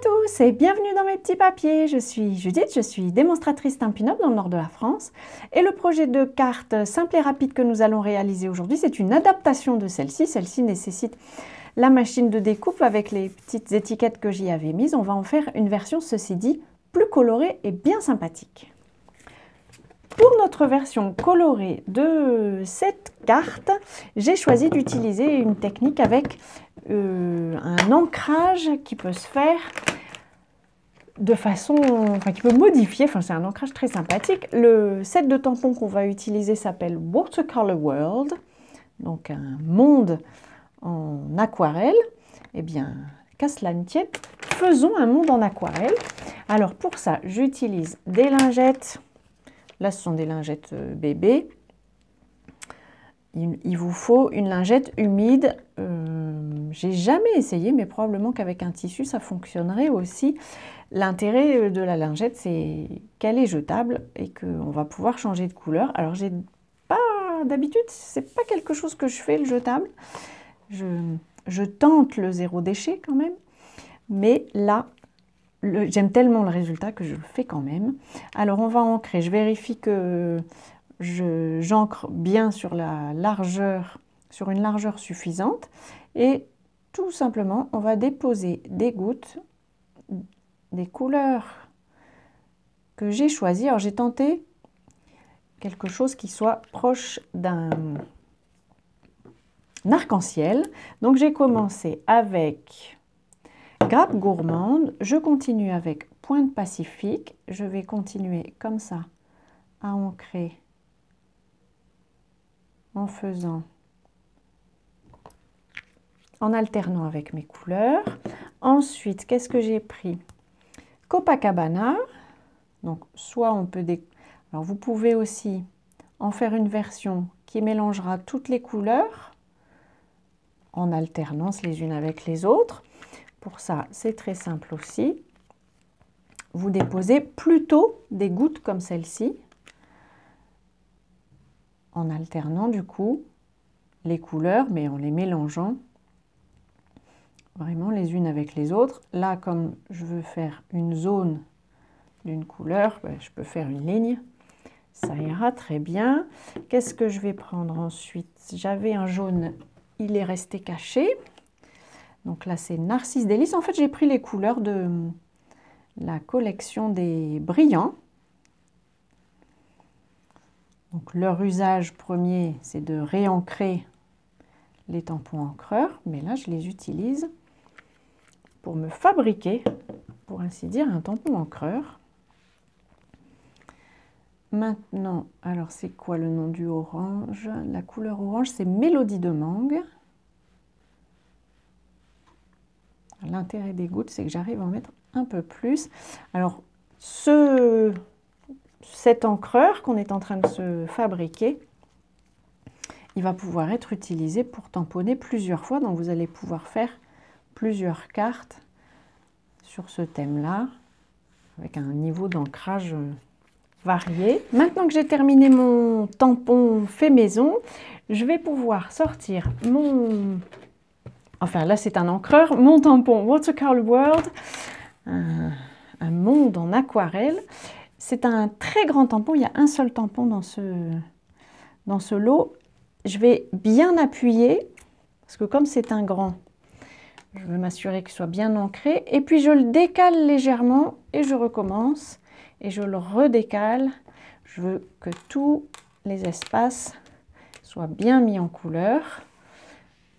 tous et bienvenue dans mes petits papiers. Je suis Judith, je suis démonstratrice Stampin' Up dans le nord de la France. Et le projet de carte simple et rapide que nous allons réaliser aujourd'hui, c'est une adaptation de celle-ci. Celle-ci nécessite la machine de découpe avec les petites étiquettes que j'y avais mises. On va en faire une version, ceci dit, plus colorée et bien sympathique. Pour notre version colorée de cette carte, j'ai choisi d'utiliser une technique avec un ancrage qui peut se faire de façon, qui peut modifier, c'est un ancrage très sympathique. Le set de tampons qu'on va utiliser s'appelle Watercolor World, donc un monde en aquarelle. Eh bien, qu'à cela ne tienne, faisons un monde en aquarelle. Alors pour ça, j'utilise des lingettes. Là, ce sont des lingettes bébés. Il vous faut une lingette humide. J'ai jamais essayé, mais probablement qu'avec un tissu, ça fonctionnerait aussi. L'intérêt de la lingette, c'est qu'elle est jetable et qu'on va pouvoir changer de couleur. Alors, j'ai pas d'habitude, c'est pas quelque chose que je fais, le jetable. Je tente le zéro déchet quand même, mais là, j'aime tellement le résultat que je le fais quand même. Alors, on va ancrer. Je vérifie que j'ancre bien sur la largeur, sur une largeur suffisante. Et tout simplement, on va déposer des gouttes, des couleurs que j'ai choisies. Alors, j'ai tenté quelque chose qui soit proche d'un arc-en-ciel. Donc, j'ai commencé avec Grappe gourmande. Je continue avec Pointe Pacifique. Je vais continuer comme ça à ancrer en alternant avec mes couleurs. Ensuite, qu'est-ce que j'ai pris? Copacabana. Donc, soit on peut... Alors, vous pouvez aussi en faire une version qui mélangera toutes les couleurs en alternance les unes avec les autres. Pour ça, c'est très simple aussi. Vous déposez plutôt des gouttes comme celle-ci, en alternant du coup les couleurs, mais en les mélangeant vraiment les unes avec les autres. Là, comme je veux faire une zone d'une couleur, je peux faire une ligne. Ça ira très bien. Qu'est-ce que je vais prendre ensuite? J'avais un jaune, il est resté caché. Donc là, c'est Narcisse Délice. En fait, j'ai pris les couleurs de la collection des brillants. Donc, leur usage premier, c'est de réancrer les tampons encreurs. Mais là, je les utilise pour me fabriquer, pour ainsi dire, un tampon encreur. Maintenant, alors c'est quoi le nom du orange? La couleur orange, c'est Mélodie de mangue. L'intérêt des gouttes, c'est que j'arrive à en mettre un peu plus. Alors, cet encreur qu'on est en train de se fabriquer, il va pouvoir être utilisé pour tamponner plusieurs fois. Donc, vous allez pouvoir faire plusieurs cartes sur ce thème-là, avec un niveau d'ancrage varié. Maintenant que j'ai terminé mon tampon fait maison, je vais pouvoir sortir mon... Enfin, là, c'est un encreur. Mon tampon Watercolor World, un monde en aquarelle. C'est un très grand tampon. Il y a un seul tampon dans ce lot. Je vais bien appuyer, parce que comme c'est un grand, je veux m'assurer qu'il soit bien ancré. Et puis, je le décale légèrement et je recommence. Et je le redécale. Je veux que tous les espaces soient bien mis en couleur.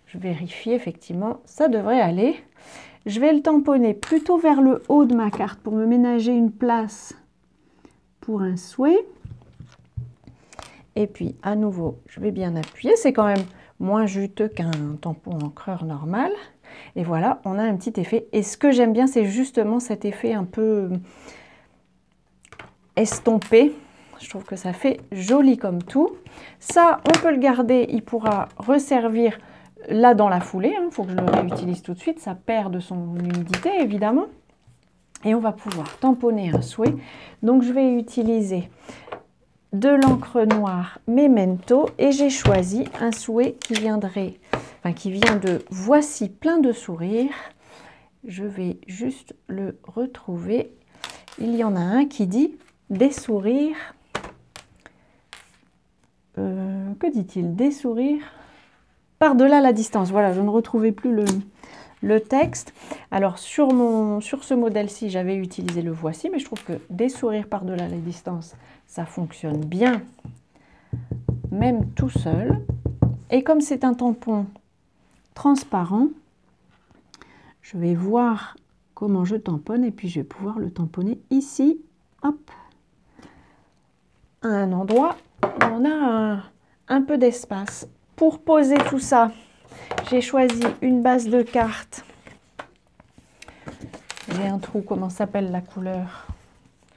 Je vérifie, effectivement, ça devrait aller. Je vais le tamponner plutôt vers le haut de ma carte pour me ménager une place pour un souhait. Et puis, à nouveau, je vais bien appuyer. C'est quand même moins juteux qu'un tampon encreur normal. Et voilà, on a un petit effet. Et ce que j'aime bien, c'est justement cet effet un peu estompé. Je trouve que ça fait joli comme tout. Ça, on peut le garder. Il pourra resservir là dans la foulée, il faut que je le réutilise tout de suite, ça perd de son humidité évidemment. Et on va pouvoir tamponner un souhait. Donc je vais utiliser de l'encre noire Memento et j'ai choisi un souhait qui vient de Voici plein de sourires. Je vais juste le retrouver. Il y en a un qui dit « Des sourires ». Que dit-il? Des sourires par-delà la distance. Voilà, je ne retrouvais plus le texte. Alors, sur ce modèle-ci, j'avais utilisé le voici, mais je trouve que des sourires par-delà la distance, ça fonctionne bien, même tout seul. Et comme c'est un tampon transparent, je vais voir comment je tamponne et puis je vais pouvoir le tamponner ici, hop, à un endroit où on a un peu d'espace. Pour poser tout ça, j'ai choisi une base de cartes. J'ai un trou, comment s'appelle la couleur?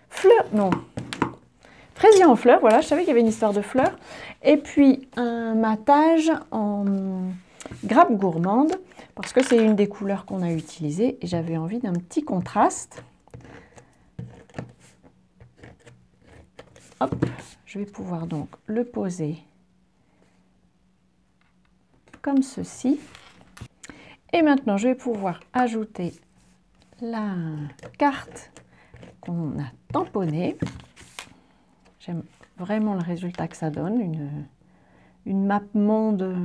Fleur, non. Fraisier en fleurs, voilà, je savais qu'il y avait une histoire de fleurs. Et puis un matage en grappe gourmande, parce que c'est une des couleurs qu'on a utilisées et j'avais envie d'un petit contraste. Hop, je vais pouvoir donc le poser comme ceci. Et maintenant, je vais pouvoir ajouter la carte qu'on a tamponnée. J'aime vraiment le résultat que ça donne, une map monde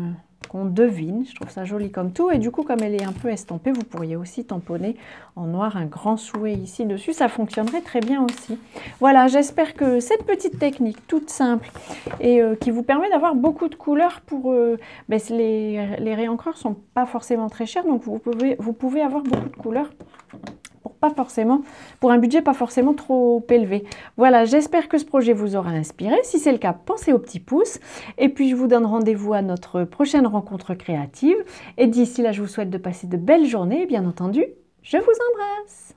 qu'on devine. Je trouve ça joli comme tout. Et du coup, comme elle est un peu estampée, vous pourriez aussi tamponner en noir un grand souhait ici dessus. Ça fonctionnerait très bien aussi. Voilà, j'espère que cette petite technique toute simple et qui vous permet d'avoir beaucoup de couleurs pour... les réencreurs ne sont pas forcément très chers, donc vous pouvez avoir beaucoup de couleurs pour un budget pas forcément trop élevé. Voilà, j'espère que ce projet vous aura inspiré. Si c'est le cas, pensez au petit pouce. Et puis, je vous donne rendez-vous à notre prochaine rencontre créative. Et d'ici là, je vous souhaite de passer de belles journées. Et bien entendu, je vous embrasse.